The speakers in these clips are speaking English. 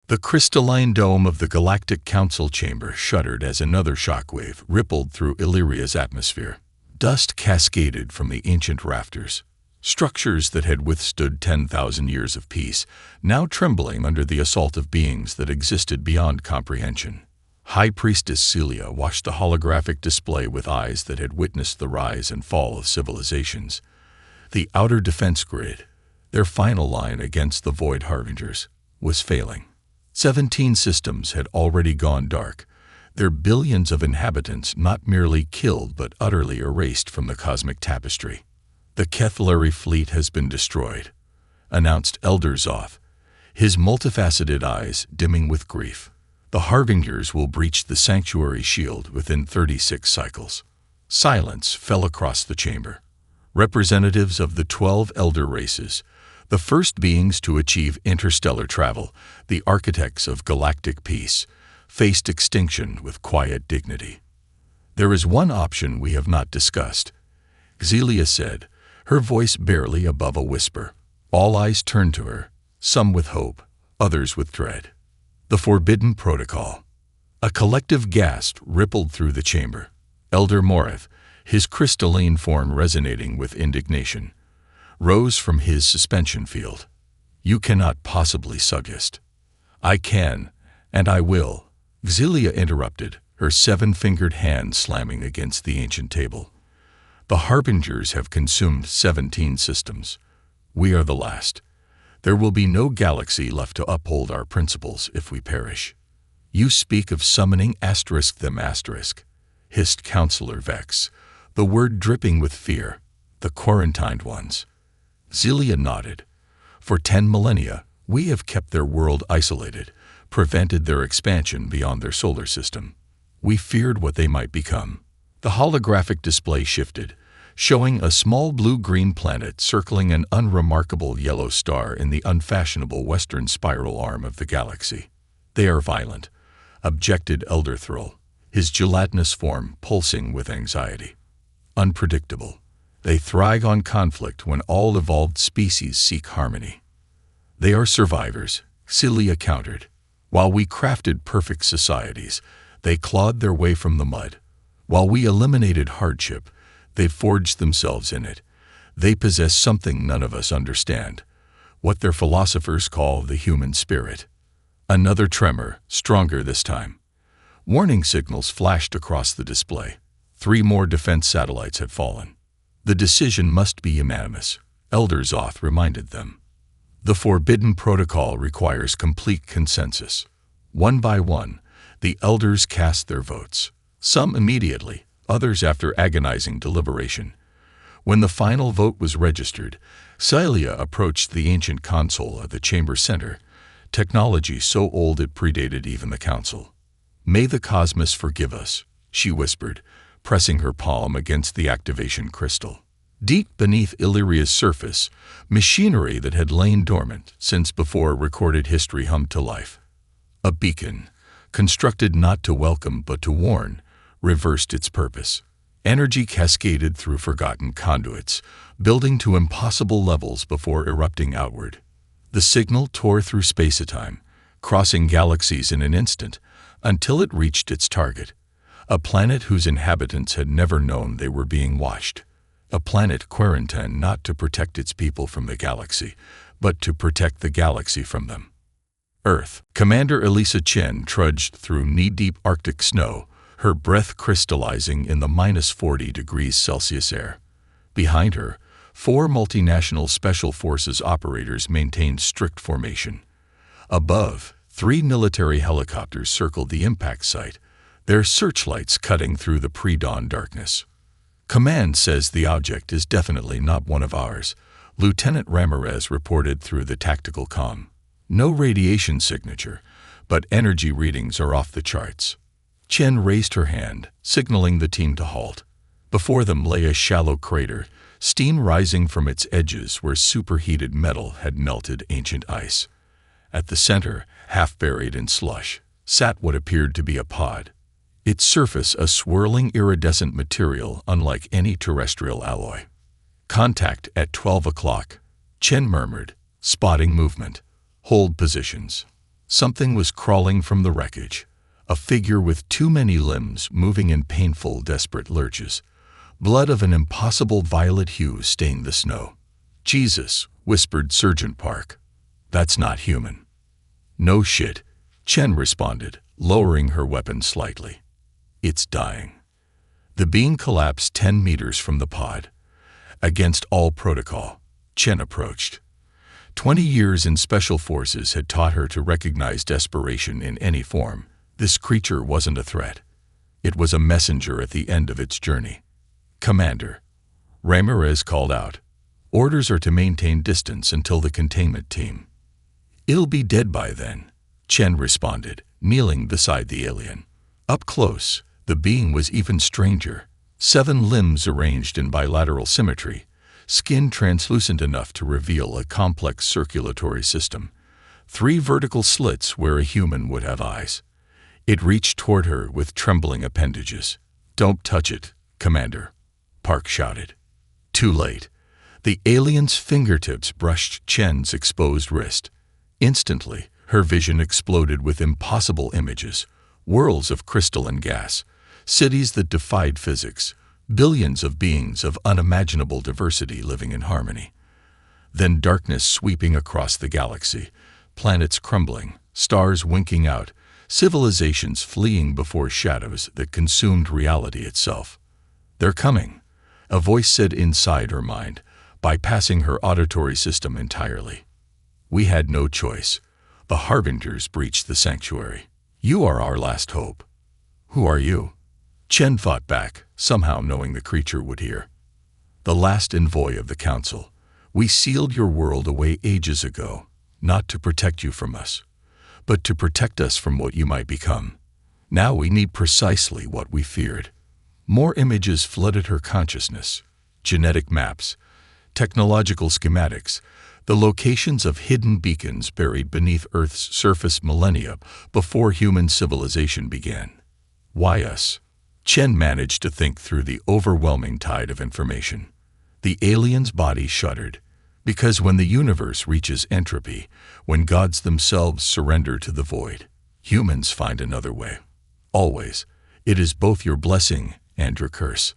The crystalline dome of the Galactic Council chamber shuddered as another shockwave rippled through Illyria's atmosphere. Dust cascaded from the ancient rafters, structures that had withstood 10,000 years of peace, now trembling under the assault of beings that existed beyond comprehension. High Priestess Celia watched the holographic display with eyes that had witnessed the rise and fall of civilizations. The outer defense grid, their final line against the Void Harbingers, was failing. 17 systems had already gone dark, their billions of inhabitants not merely killed but utterly erased from the cosmic tapestry. "The Kethlari fleet has been destroyed," announced Elder Zoth, his multifaceted eyes dimming with grief. "The Harbingers will breach the sanctuary shield within 36 cycles." Silence fell across the chamber. Representatives of the 12 elder races, the first beings to achieve interstellar travel, the architects of galactic peace, faced extinction with quiet dignity. "There is one option we have not discussed," Xelia said, her voice barely above a whisper. All eyes turned to her, some with hope, others with dread. "The Forbidden Protocol." A collective gasp rippled through the chamber. Elder Morith, his crystalline form resonating with indignation, rose from his suspension field. "You cannot possibly suggest." "I can, and I will," Xelia interrupted, her 7-fingered hand slamming against the ancient table. "The Harbingers have consumed 17 systems. We are the last. There will be no galaxy left to uphold our principles if we perish." "You speak of summoning them," hissed Counselor Vex, the word dripping with fear. "The quarantined ones." Xelia nodded. "For 10 millennia, we have kept their world isolated, prevented their expansion beyond their solar system. We feared what they might become." The holographic display shifted, showing a small blue-green planet circling an unremarkable yellow star in the unfashionable western spiral arm of the galaxy. "They are violent," objected Elder Thrill, his gelatinous form pulsing with anxiety. "Unpredictable. They thrive on conflict when all evolved species seek harmony." "They are survivors," Celia countered. "While we crafted perfect societies, they clawed their way from the mud. While we eliminated hardship, they forged themselves in it. They possess something none of us understand, what their philosophers call the human spirit." Another tremor, stronger this time. Warning signals flashed across the display. 3 more defense satellites had fallen. "The decision must be unanimous," Elder Zoth reminded them. "The Forbidden Protocol requires complete consensus." One by one, the elders cast their votes, some immediately, others after agonizing deliberation. When the final vote was registered, Celia approached the ancient console at the chamber center, technology so old it predated even the council. "May the cosmos forgive us," she whispered, pressing her palm against the activation crystal. Deep beneath Illyria's surface, machinery that had lain dormant since before recorded history hummed to life. A beacon, constructed not to welcome but to warn, reversed its purpose. Energy cascaded through forgotten conduits, building to impossible levels before erupting outward. The signal tore through space-time, crossing galaxies in an instant, until it reached its target, a planet whose inhabitants had never known they were being watched. A planet quarantined not to protect its people from the galaxy, but to protect the galaxy from them. Earth. Commander Elisa Chen trudged through knee-deep Arctic snow, her breath crystallizing in the -40 degrees Celsius air. Behind her, 4 multinational special forces operators maintained strict formation. Above, 3 military helicopters circled the impact site, their searchlights cutting through the pre-dawn darkness. "Command says the object is definitely not one of ours," Lieutenant Ramirez reported through the tactical comm. "No radiation signature, but energy readings are off the charts." Chen raised her hand, signaling the team to halt. Before them lay a shallow crater, steam rising from its edges where superheated metal had melted ancient ice. At the center, half buried in slush, sat what appeared to be a pod. Its surface a swirling iridescent material unlike any terrestrial alloy. "Contact at 12 o'clock, Chen murmured, spotting movement. "Hold positions." Something was crawling from the wreckage, a figure with too many limbs moving in painful, desperate lurches. Blood of an impossible violet hue stained the snow. "Jesus," whispered Sergeant Park. "That's not human." "No shit," Chen responded, lowering her weapon slightly. "It's dying." The being collapsed 10 meters from the pod. Against all protocol, Chen approached. 20 years in special forces had taught her to recognize desperation in any form. This creature wasn't a threat. It was a messenger at the end of its journey. "Commander," Ramirez called out. "Orders are to maintain distance until the containment team." "It'll be dead by then," Chen responded, kneeling beside the alien. Up close, the being was even stranger. 7 limbs arranged in bilateral symmetry, skin translucent enough to reveal a complex circulatory system, 3 vertical slits where a human would have eyes. It reached toward her with trembling appendages. "Don't touch it, Commander," Park shouted. Too late. The alien's fingertips brushed Chen's exposed wrist. Instantly, her vision exploded with impossible images, whirls of crystal and gas, cities that defied physics, billions of beings of unimaginable diversity living in harmony. Then darkness sweeping across the galaxy, planets crumbling, stars winking out, civilizations fleeing before shadows that consumed reality itself. "They're coming," a voice said inside her mind, bypassing her auditory system entirely. "We had no choice. The Harbingers breached the sanctuary. You are our last hope." "Who are you?" Chen fought back, somehow knowing the creature would hear. "The last envoy of the Council. We sealed your world away ages ago, not to protect you from us, but to protect us from what you might become. Now we need precisely what we feared." More images flooded her consciousness. Genetic maps, technological schematics, the locations of hidden beacons buried beneath Earth's surface millennia before human civilization began. Why us? Chen managed to think through the overwhelming tide of information. The alien's body shuddered, because when the universe reaches entropy, when gods themselves surrender to the void, humans find another way. Always, it is both your blessing and your curse.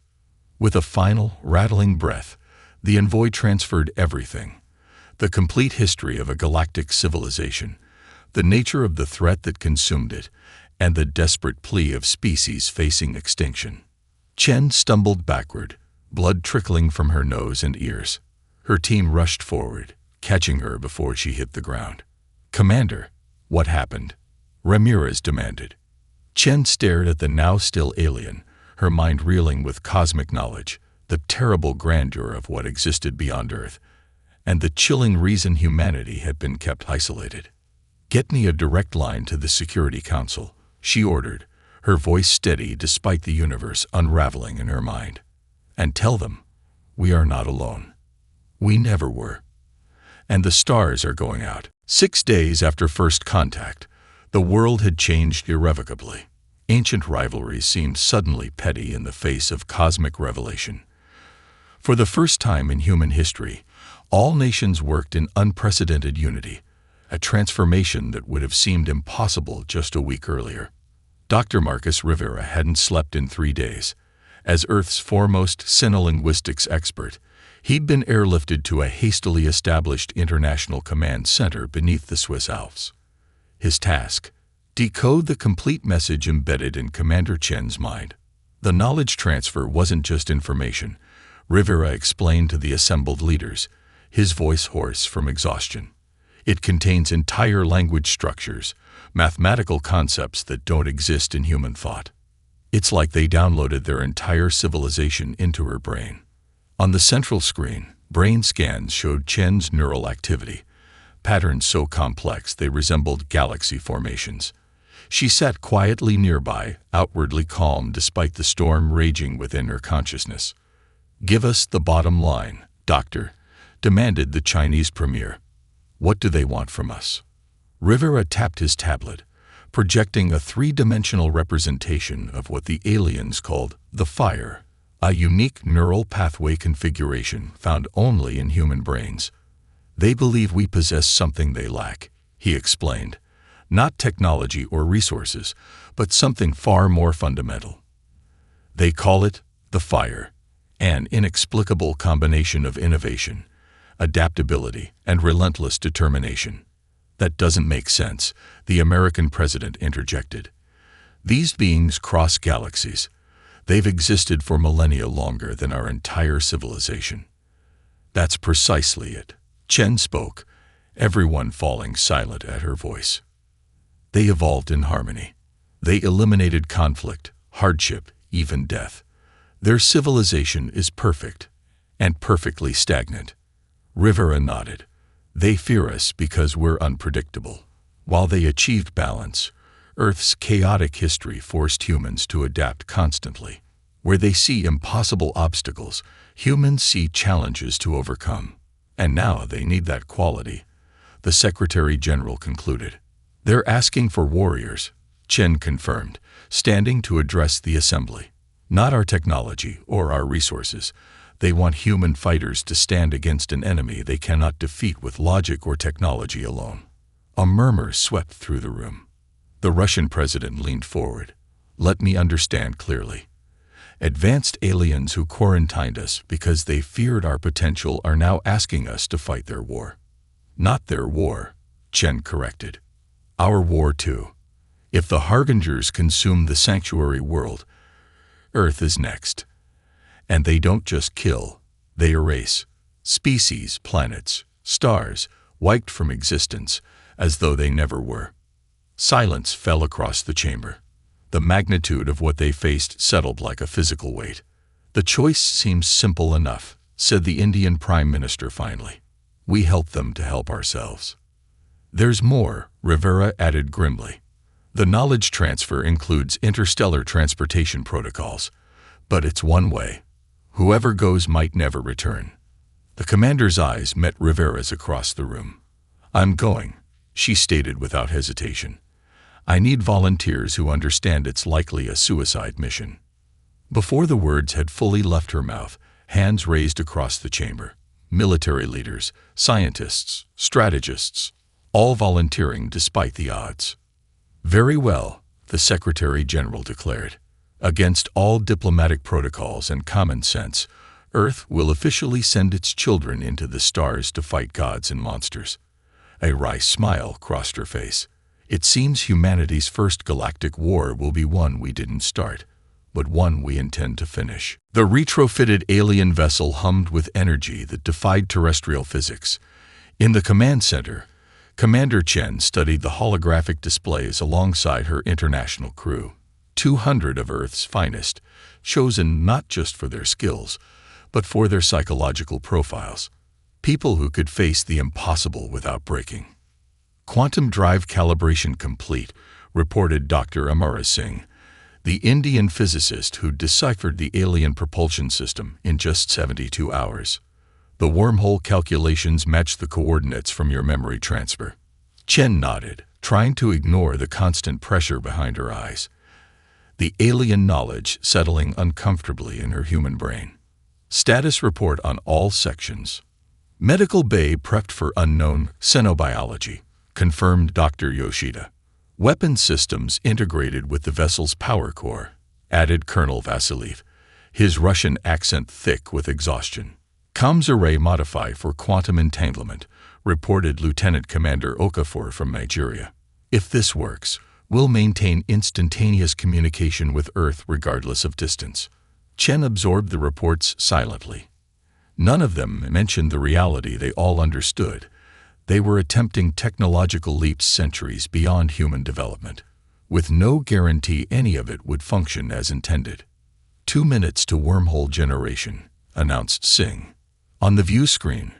With a final, rattling breath, the envoy transferred everything: the complete history of a galactic civilization, the nature of the threat that consumed it, and the desperate plea of species facing extinction. Chen stumbled backward, blood trickling from her nose and ears. Her team rushed forward, catching her before she hit the ground. "Commander, what happened?" Ramirez demanded. Chen stared at the now-still alien, her mind reeling with cosmic knowledge, the terrible grandeur of what existed beyond Earth, and the chilling reason humanity had been kept isolated. "Get me a direct line to the Security Council," she ordered, her voice steady despite the universe unraveling in her mind. "And tell them, we are not alone. We never were. And the stars are going out." 6 days after first contact, the world had changed irrevocably. Ancient rivalries seemed suddenly petty in the face of cosmic revelation. For the first time in human history, all nations worked in unprecedented unity, a transformation that would have seemed impossible just a week earlier. Dr. Marcus Rivera hadn't slept in 3 days. As Earth's foremost sinolinguistics expert, he'd been airlifted to a hastily established international command center beneath the Swiss Alps. His task: decode the complete message embedded in Commander Chen's mind. The knowledge transfer wasn't just information, Rivera explained to the assembled leaders, his voice hoarse from exhaustion. It contains entire language structures, mathematical concepts that don't exist in human thought. It's like they downloaded their entire civilization into her brain. On the central screen, brain scans showed Chen's neural activity, patterns so complex they resembled galaxy formations. She sat quietly nearby, outwardly calm despite the storm raging within her consciousness. "Give us the bottom line, Doctor," demanded the Chinese premier. "What do they want from us?" Rivera tapped his tablet, projecting a 3-dimensional representation of what the aliens called the Fire, a unique neural pathway configuration found only in human brains. "They believe we possess something they lack," he explained, Not technology or resources, but something far more fundamental. They call it the fire, an inexplicable combination of innovation, adaptability, and relentless determination. That doesn't make sense, the American president interjected. These beings cross galaxies. They've existed for millennia longer than our entire civilization. That's precisely it. Chen spoke, everyone falling silent at her voice. They evolved in harmony. They eliminated conflict, hardship, even death. Their civilization is perfect, and perfectly stagnant. Rivera nodded. They fear us because we're unpredictable. While they achieved balance, Earth's chaotic history forced humans to adapt constantly. Where they see impossible obstacles, humans see challenges to overcome. And now they need that quality, the Secretary General concluded. They're asking for warriors, Chen confirmed, standing to address the assembly. Not our technology or our resources. They want human fighters to stand against an enemy they cannot defeat with logic or technology alone. A murmur swept through the room. The Russian president leaned forward. Let me understand clearly. Advanced aliens who quarantined us because they feared our potential are now asking us to fight their war. Not their war, Chen corrected. Our war too. If the Harbingers consume the sanctuary world, Earth is next. And they don't just kill, they erase. Species, planets, stars, wiped from existence, as though they never were. Silence fell across the chamber. The magnitude of what they faced settled like a physical weight. The choice seems simple enough, said the Indian Prime Minister finally. We help them to help ourselves. There's more, Rivera added grimly. The knowledge transfer includes interstellar transportation protocols, but it's one way. Whoever goes might never return. The commander's eyes met Rivera's across the room. I'm going, she stated without hesitation. I need volunteers who understand it's likely a suicide mission. Before the words had fully left her mouth, hands raised across the chamber. Military leaders, scientists, strategists, all volunteering despite the odds. Very well, the Secretary General declared. Against all diplomatic protocols and common sense, Earth will officially send its children into the stars to fight gods and monsters. A wry smile crossed her face. It seems humanity's first galactic war will be one we didn't start, but one we intend to finish. The retrofitted alien vessel hummed with energy that defied terrestrial physics. In the command center, Commander Chen studied the holographic displays alongside her international crew. 200 of Earth's finest, chosen not just for their skills, but for their psychological profiles. People who could face the impossible without breaking. Quantum drive calibration complete, reported Dr. Amara Singh, the Indian physicist who deciphered the alien propulsion system in just 72 hours. The wormhole calculations match the coordinates from your memory transfer. Chen nodded, trying to ignore the constant pressure behind her eyes. The alien knowledge settling uncomfortably in her human brain. Status report on all sections. Medical bay prepped for unknown xenobiology, confirmed Dr. Yoshida. Weapon systems integrated with the vessel's power core, added Colonel Vasiliev, his Russian accent thick with exhaustion. Comms array modify for quantum entanglement, reported Lieutenant Commander Okafor from Nigeria. If this works, we'll maintain instantaneous communication with Earth regardless of distance. Chen absorbed the reports silently. None of them mentioned the reality they all understood. They were attempting technological leaps centuries beyond human development, with no guarantee any of it would function as intended. 2 minutes to wormhole generation, announced Singh. On the view screen,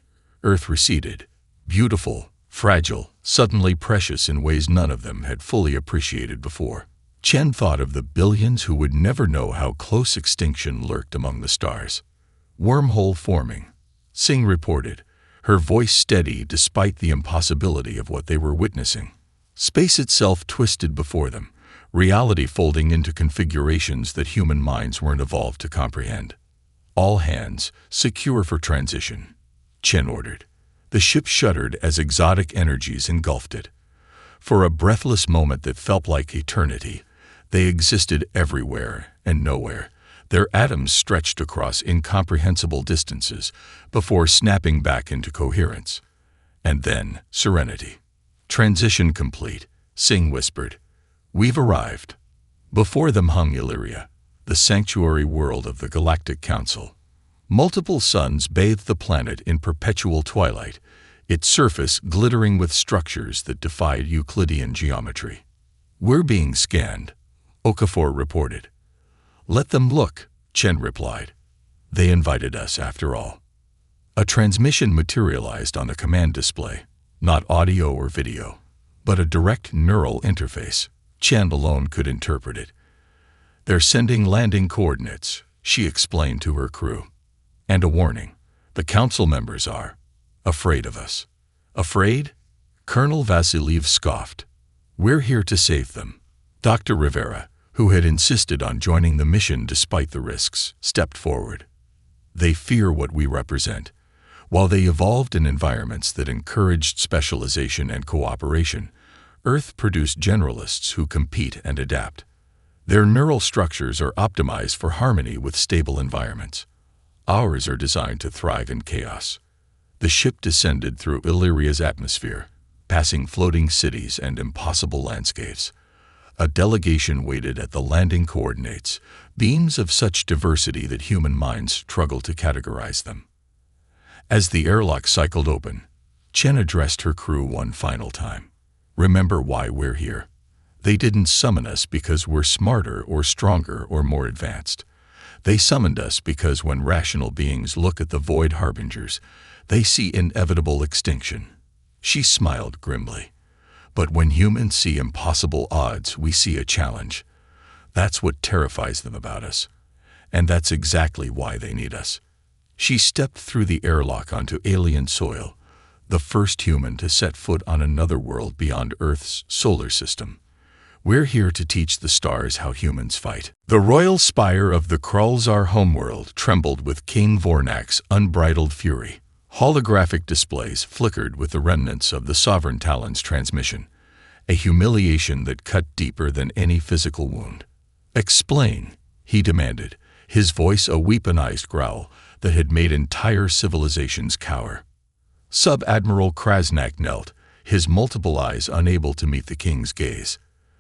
Earth receded, beautiful, fragile, suddenly precious in ways none of them had fully appreciated before. Chen thought of the billions who would never know how close extinction lurked among the stars. Wormhole forming, Singh reported, her voice steady despite the impossibility of what they were witnessing. Space itself twisted before them, reality folding into configurations that human minds weren't evolved to comprehend. All hands, secure for transition, Chen ordered. The ship shuddered as exotic energies engulfed it. For a breathless moment that felt like eternity, they existed everywhere and nowhere. Their atoms stretched across incomprehensible distances before snapping back into coherence. And then, serenity. Transition complete, Singh whispered. We've arrived. Before them hung Illyria, the sanctuary world of the Galactic Council. Multiple suns bathed the planet in perpetual twilight, its surface glittering with structures that defied Euclidean geometry. We're being scanned, Okafor reported. Let them look, Chen replied. They invited us, after all. A transmission materialized on the command display, not audio or video, but a direct neural interface. Chen alone could interpret it. They're sending landing coordinates, she explained to her crew. And a warning. The council members are afraid of us. Afraid? Colonel Vasiliev scoffed. We're here to save them. Dr. Rivera, who had insisted on joining the mission despite the risks, stepped forward. They fear what we represent. While they evolved in environments that encouraged specialization and cooperation, Earth produced generalists who compete and adapt. Their neural structures are optimized for harmony with stable environments. Ours are designed to thrive in chaos. The ship descended through Illyria's atmosphere, passing floating cities and impossible landscapes. A delegation waited at the landing coordinates, beams of such diversity that human minds struggle to categorize them. As the airlock cycled open, Chen addressed her crew one final time. Remember why we're here. They didn't summon us because we're smarter or stronger or more advanced. They summoned us because when rational beings look at the void harbingers, they see inevitable extinction. She smiled grimly. But when humans see impossible odds, we see a challenge. That's what terrifies them about us. And that's exactly why they need us. She stepped through the airlock onto alien soil, the first human to set foot on another world beyond Earth's solar system. We're here to teach the stars how humans fight. The royal spire of the Kralzar homeworld trembled with King Vornak's unbridled fury. Holographic displays flickered with the remnants of the Sovereign Talon's transmission, a humiliation that cut deeper than any physical wound. Explain, he demanded, his voice a weaponized growl that had made entire civilizations cower. Sub-Admiral Krasnak knelt, his multiple eyes unable to meet the king's gaze.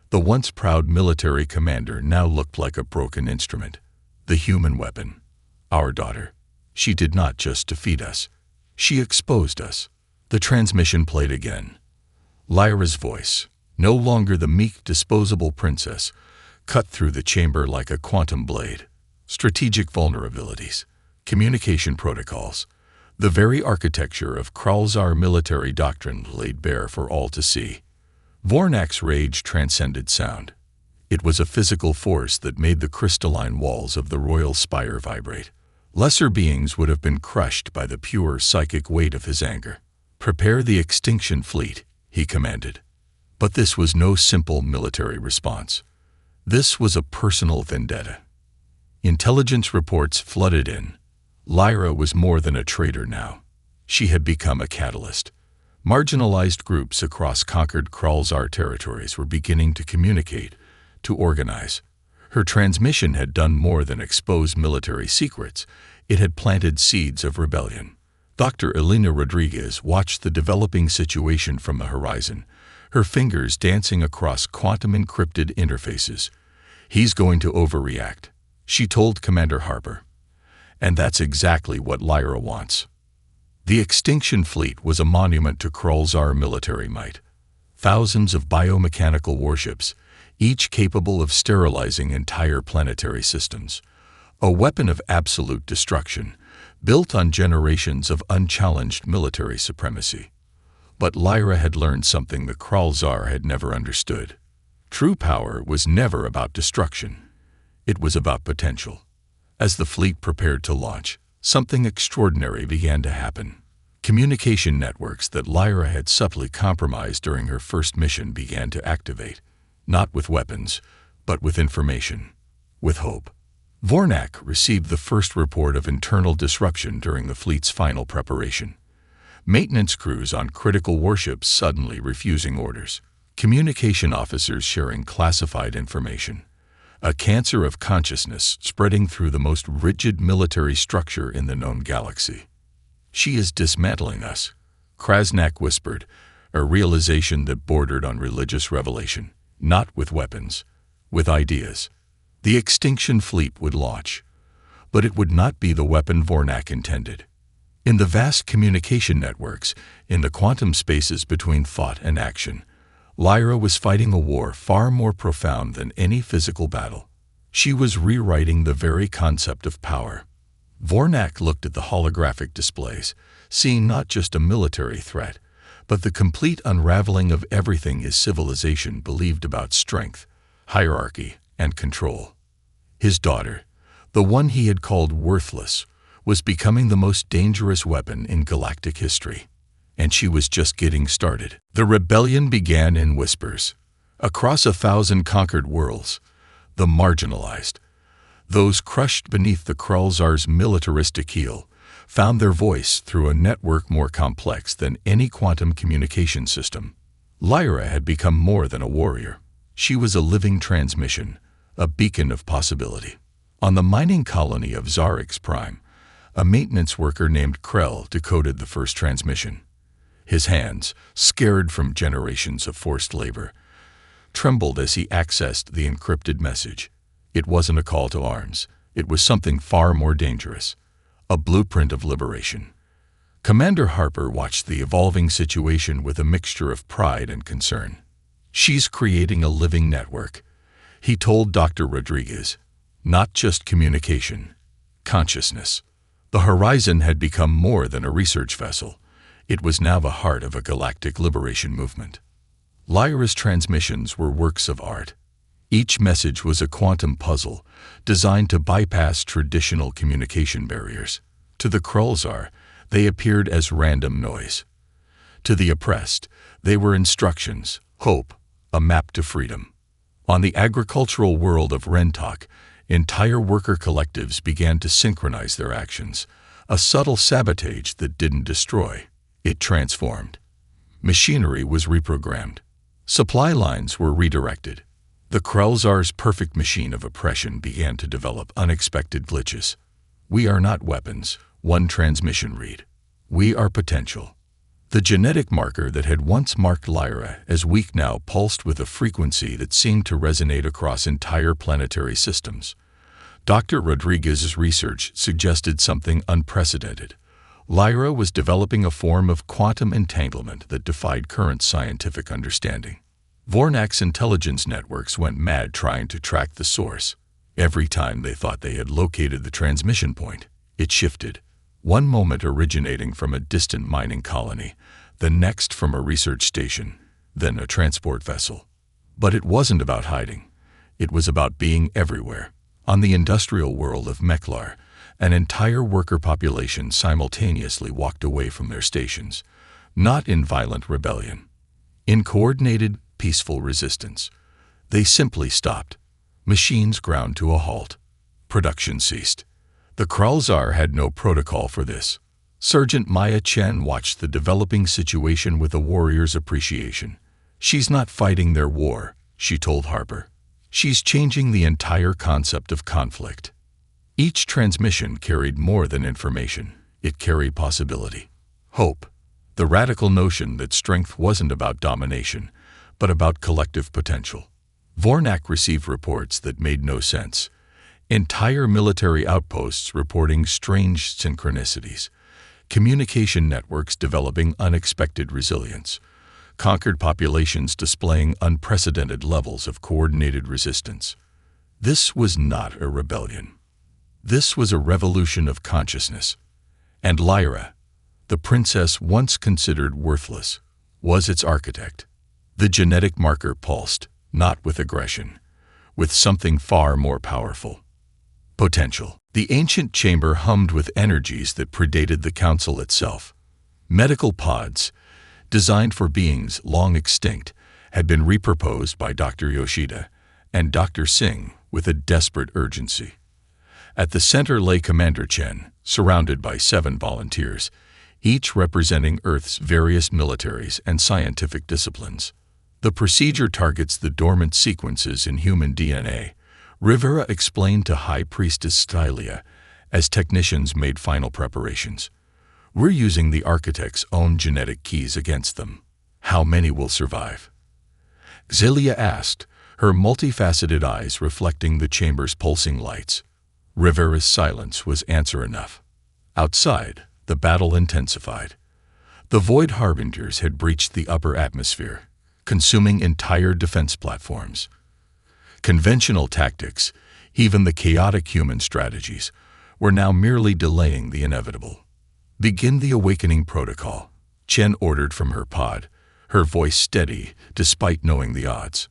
The once proud military commander now looked like a broken instrument. The human weapon. Our daughter. She did not just defeat us. She exposed us. The transmission played again. Lyra's voice, no longer the meek, disposable princess, cut through the chamber like a quantum blade. Strategic vulnerabilities. Communication protocols. The very architecture of Kralzar military doctrine laid bare for all to see. Vornak's rage transcended sound. It was a physical force that made the crystalline walls of the royal spire vibrate. Lesser beings would have been crushed by the pure psychic weight of his anger. Prepare the extinction fleet, he commanded. But this was no simple military response. This was a personal vendetta. Intelligence reports flooded in. Lyra was more than a traitor now. She had become a catalyst. Marginalized groups across conquered Kralzar territories were beginning to communicate, to organize. Her transmission had done more than expose military secrets. It had planted seeds of rebellion. Dr. Elena Rodriguez watched the developing situation from the horizon, her fingers dancing across quantum-encrypted interfaces. He's going to overreact, she told Commander Harper. And that's exactly what Lyra wants. The Extinction Fleet was a monument to Kralzar military might. Thousands of biomechanical warships, each capable of sterilizing entire planetary systems. A weapon of absolute destruction, built on generations of unchallenged military supremacy. But Lyra had learned something the Kralzar had never understood. True power was never about destruction. It was about potential. As the fleet prepared to launch, something extraordinary began to happen. Communication networks that Lyra had subtly compromised during her first mission began to activate, not with weapons, but with information, with hope. Vornak received the first report of internal disruption during the fleet's final preparation. Maintenance crews on critical warships suddenly refusing orders. Communication officers sharing classified information. A cancer of consciousness spreading through the most rigid military structure in the known galaxy. She is dismantling us, Krasnak whispered, a realization that bordered on religious revelation. Not with weapons, with ideas. The extinction fleet would launch, but it would not be the weapon Vornak intended. In the vast communication networks, in the quantum spaces between thought and action, Lyra was fighting a war far more profound than any physical battle. She was rewriting the very concept of power. Vornak looked at the holographic displays, seeing not just a military threat, but the complete unraveling of everything his civilization believed about strength, hierarchy, and control. His daughter, the one he had called worthless, was becoming the most dangerous weapon in galactic history. And she was just getting started. The rebellion began in whispers. Across 1,000 conquered worlds, the marginalized, those crushed beneath the Krulzar's militaristic heel, found their voice through a network more complex than any quantum communication system. Lyra had become more than a warrior. She was a living transmission, a beacon of possibility. On the mining colony of Zarix Prime, a maintenance worker named Krell decoded the first transmission. His hands, scared from generations of forced labor, trembled as he accessed the encrypted message. It wasn't a call to arms. It was something far more dangerous. A blueprint of liberation. Commander Harper watched the evolving situation with a mixture of pride and concern. She's creating a living network, he told Dr. Rodriguez. Not just communication, consciousness. The Horizon had become more than a research vessel. It was now the heart of a galactic liberation movement. Lyra's transmissions were works of art. Each message was a quantum puzzle designed to bypass traditional communication barriers. To the Krulzar, they appeared as random noise. To the oppressed, they were instructions, hope, a map to freedom. On the agricultural world of Rentok, entire worker collectives began to synchronize their actions, a subtle sabotage that didn't destroy, it transformed. Machinery was reprogrammed. Supply lines were redirected. The Krulzar's perfect machine of oppression began to develop unexpected glitches. We are not weapons, one transmission read. We are potential. The genetic marker that had once marked Lyra as weak now pulsed with a frequency that seemed to resonate across entire planetary systems. Dr. Rodriguez's research suggested something unprecedented. Lyra was developing a form of quantum entanglement that defied current scientific understanding. Vornak's intelligence networks went mad trying to track the source. Every time they thought they had located the transmission point, it shifted. One moment originating from a distant mining colony, the next from a research station, then a transport vessel. But it wasn't about hiding. It was about being everywhere. On the industrial world of Meklar, an entire worker population simultaneously walked away from their stations, not in violent rebellion. In coordinated, peaceful resistance. They simply stopped. Machines ground to a halt. Production ceased. The Krulzar had no protocol for this. Sergeant Maya Chen watched the developing situation with a warrior's appreciation. She's not fighting their war, she told Harper. She's changing the entire concept of conflict. Each transmission carried more than information. It carried possibility. Hope. The radical notion that strength wasn't about domination, but about collective potential. Vornak received reports that made no sense. Entire military outposts reporting strange synchronicities. Communication networks developing unexpected resilience. Conquered populations displaying unprecedented levels of coordinated resistance. This was not a rebellion. This was a revolution of consciousness. And Lyra, the princess once considered worthless, was its architect. The genetic marker pulsed, not with aggression, with something far more powerful. Potential. The ancient chamber hummed with energies that predated the council itself. Medical pods, designed for beings long extinct, had been reproposed by Dr. Yoshida and Dr. Singh with a desperate urgency. At the center lay Commander Chen, surrounded by 7 volunteers, each representing Earth's various militaries and scientific disciplines. The procedure targets the dormant sequences in human DNA, Rivera explained to High Priestess Stylia as technicians made final preparations. We're using the architect's own genetic keys against them. How many will survive? Xillia asked, her multifaceted eyes reflecting the chamber's pulsing lights. Rivera's silence was answer enough. Outside, the battle intensified. The Void Harbingers had breached the upper atmosphere, consuming entire defense platforms. Conventional tactics, even the chaotic human strategies, were now merely delaying the inevitable. Begin the awakening protocol, Chen ordered from her pod, her voice steady despite knowing the odds.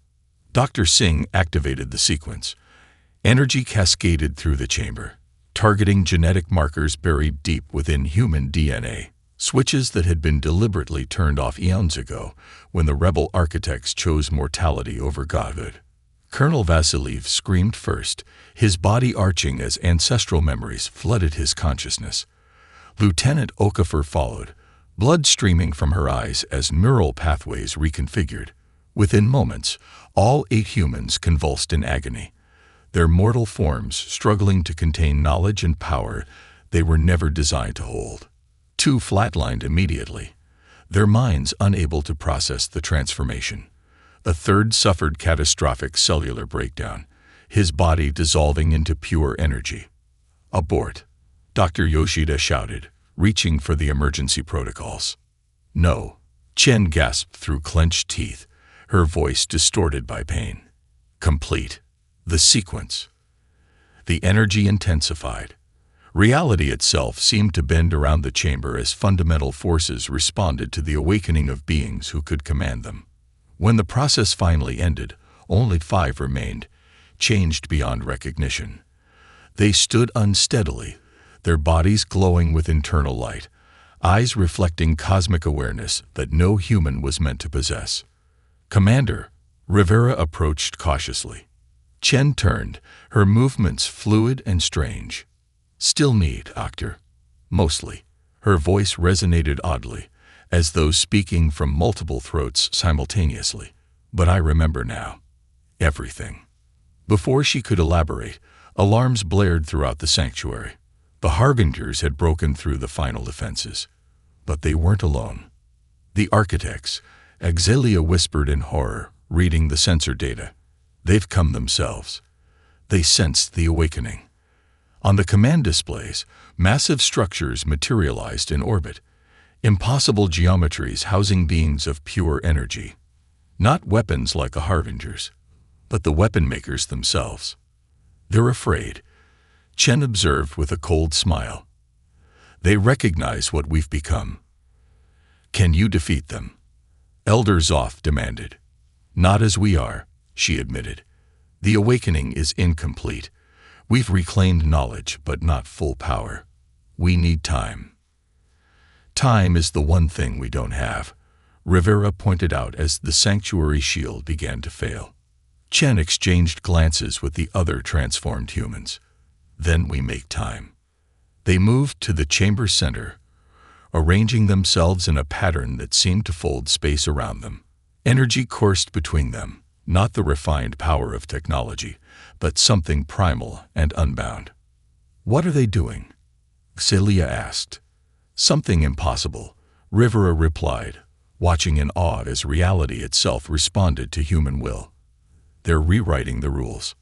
Dr. Singh activated the sequence. Energy cascaded through the chamber, targeting genetic markers buried deep within human DNA, switches that had been deliberately turned off eons ago when the rebel architects chose mortality over godhood. Colonel Vasiliev screamed first, his body arching as ancestral memories flooded his consciousness. Lieutenant Okafor followed, blood streaming from her eyes as neural pathways reconfigured. Within moments, all 8 humans convulsed in agony, their mortal forms struggling to contain knowledge and power they were never designed to hold. 2 flatlined immediately, their minds unable to process the transformation. A third suffered catastrophic cellular breakdown, his body dissolving into pure energy. Abort, Dr. Yoshida shouted, reaching for the emergency protocols. No, Chen gasped through clenched teeth, her voice distorted by pain. Complete. The sequence. The energy intensified. Reality itself seemed to bend around the chamber as fundamental forces responded to the awakening of beings who could command them. When the process finally ended, only 5 remained, changed beyond recognition. They stood unsteadily, their bodies glowing with internal light, eyes reflecting cosmic awareness that no human was meant to possess. Commander, Rivera approached cautiously. Chen turned, her movements fluid and strange. Still need, Doctor. Mostly. Her voice resonated oddly, as though speaking from multiple throats simultaneously. But I remember now. Everything. Before she could elaborate, alarms blared throughout the sanctuary. The Harbingers had broken through the final defenses. But they weren't alone. The architects, Xillia whispered in horror, reading the sensor data. They've come themselves. They sensed the awakening. On the command displays, massive structures materialized in orbit, impossible geometries housing beings of pure energy. Not weapons like the Harbingers, but the weapon makers themselves. They're afraid, Chen observed with a cold smile. They recognize what we've become. Can you defeat them? Elder Zoth demanded. Not as we are, she admitted. The awakening is incomplete. We've reclaimed knowledge, but not full power. We need time. Time is the one thing we don't have, Rivera pointed out as the sanctuary shield began to fail. Chen exchanged glances with the other transformed humans. Then we make time. They moved to the chamber center, arranging themselves in a pattern that seemed to fold space around them. Energy coursed between them, not the refined power of technology, but something primal and unbound. What are they doing? Xillia asked. Something impossible, Rivera replied, watching in awe as reality itself responded to human will. They're rewriting the rules.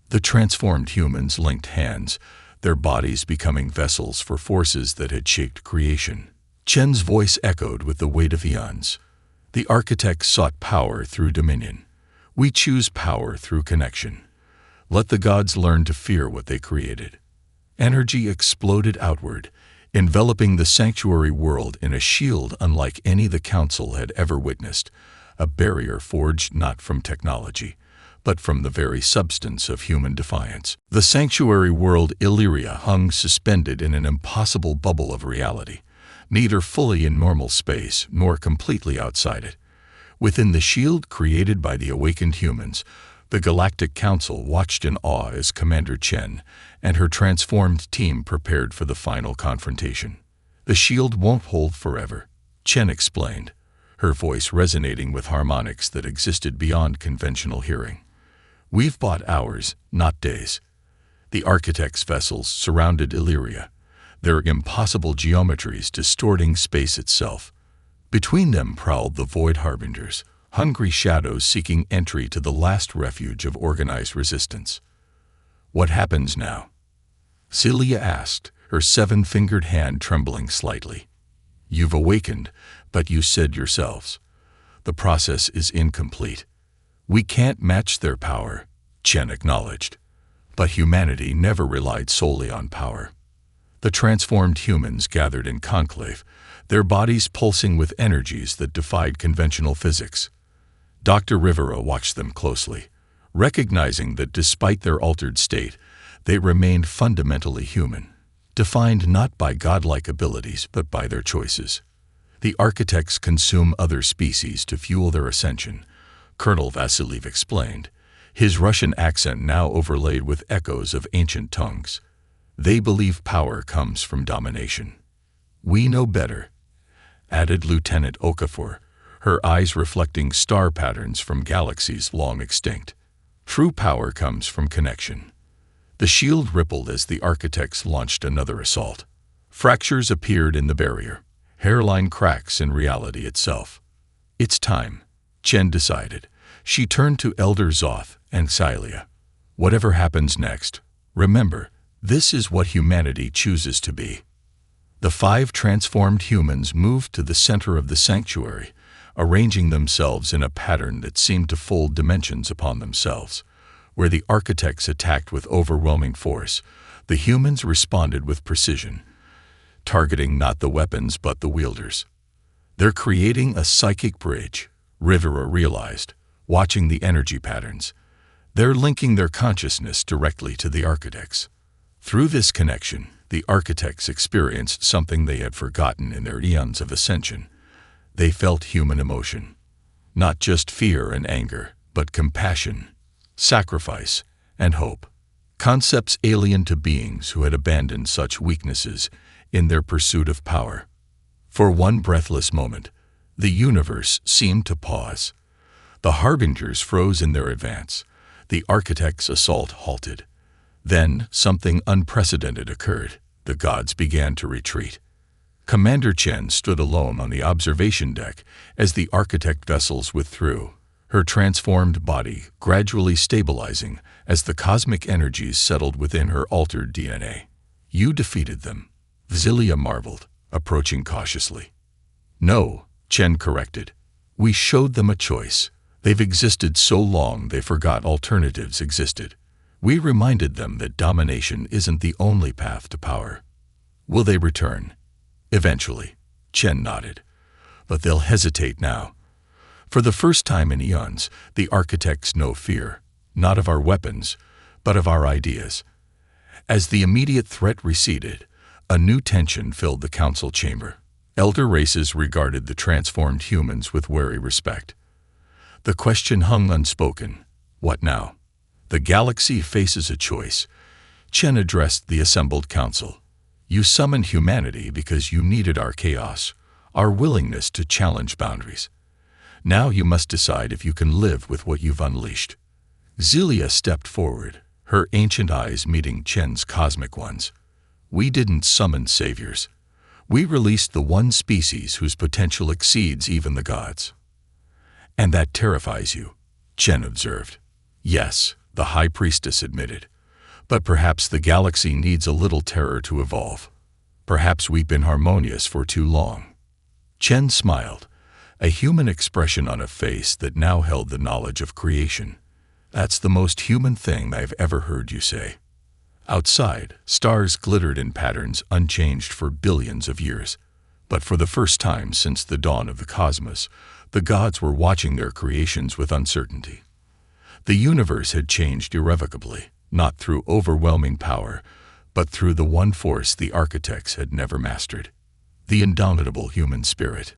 The transformed humans linked hands, their bodies becoming vessels for forces that had shaped creation. Chen's voice echoed with the weight of eons. The architects sought power through dominion. We choose power through connection. Let the gods learn to fear what they created. Energy exploded outward, enveloping the sanctuary world in a shield unlike any the Council had ever witnessed, a barrier forged not from technology, but from the very substance of human defiance. The sanctuary world Illyria hung suspended in an impossible bubble of reality, neither fully in normal space nor completely outside it. Within the shield created by the awakened humans, the Galactic Council watched in awe as Commander Chen and her transformed team prepared for the final confrontation. The shield won't hold forever, Chen explained, her voice resonating with harmonics that existed beyond conventional hearing. "We've bought hours, not days." The architect's vessels surrounded Illyria, their impossible geometries distorting space itself. Between them prowled the Void Harbingers, hungry shadows seeking entry to the last refuge of organized resistance. "What happens now?" Celia asked, her seven-fingered hand trembling slightly. "You've awakened, but you said yourselves. The process is incomplete. We can't match their power," Chen acknowledged. But humanity never relied solely on power. The transformed humans gathered in conclave, their bodies pulsing with energies that defied conventional physics. Dr. Rivera watched them closely, recognizing that despite their altered state, they remained fundamentally human, defined not by godlike abilities but by their choices. "The architects consume other species to fuel their ascension," Colonel Vasiliev explained, his Russian accent now overlaid with echoes of ancient tongues. "They believe power comes from domination." "We know better," added Lieutenant Okafor, her eyes reflecting star patterns from galaxies long extinct. "True power comes from connection." The shield rippled as the architects launched another assault. Fractures appeared in the barrier, hairline cracks in reality itself. "It's time," Chen decided. She turned to Elder Zoth and Celia. "Whatever happens next, remember, this is what humanity chooses to be." The 5 transformed humans moved to the center of the sanctuary, arranging themselves in a pattern that seemed to fold dimensions upon themselves. Where the architects attacked with overwhelming force, the humans responded with precision, targeting not the weapons but the wielders. "They're creating a psychic bridge," Rivera realized, watching the energy patterns. "They're linking their consciousness directly to the architects." Through this connection, the architects experienced something they had forgotten in their eons of ascension. They felt human emotion. Not just fear and anger, but compassion, sacrifice, and hope. Concepts alien to beings who had abandoned such weaknesses in their pursuit of power. For one breathless moment, the universe seemed to pause. The Harbingers froze in their advance. The architect's assault halted. Then something unprecedented occurred. The gods began to retreat. Commander Chen stood alone on the observation deck as the architect vessels withdrew, her transformed body gradually stabilizing as the cosmic energies settled within her altered DNA. "You defeated them," Vasilia marveled, approaching cautiously. "No," Chen corrected. "We showed them a choice. They've existed so long they forgot alternatives existed. We reminded them that domination isn't the only path to power." "Will they return?" "Eventually," Chen nodded. "But they'll hesitate now. For the first time in eons, the architects know fear, not of our weapons, but of our ideas." As the immediate threat receded, a new tension filled the council chamber. Elder races regarded the transformed humans with wary respect. The question hung unspoken. What now? "The galaxy faces a choice," Chen addressed the assembled council. "You summoned humanity because you needed our chaos, our willingness to challenge boundaries. Now you must decide if you can live with what you've unleashed." Zelia stepped forward, her ancient eyes meeting Chen's cosmic ones. "We didn't summon saviors. We released the one species whose potential exceeds even the gods." "And that terrifies you," Chen observed. "Yes," the High Priestess admitted. "But perhaps the galaxy needs a little terror to evolve. Perhaps we've been harmonious for too long." Chen smiled, a human expression on a face that now held the knowledge of creation. "That's the most human thing I've ever heard you say." Outside, stars glittered in patterns unchanged for billions of years. But for the first time since the dawn of the cosmos, the gods were watching their creations with uncertainty. The universe had changed irrevocably, not through overwhelming power, but through the one force the architects had never mastered: the indomitable human spirit.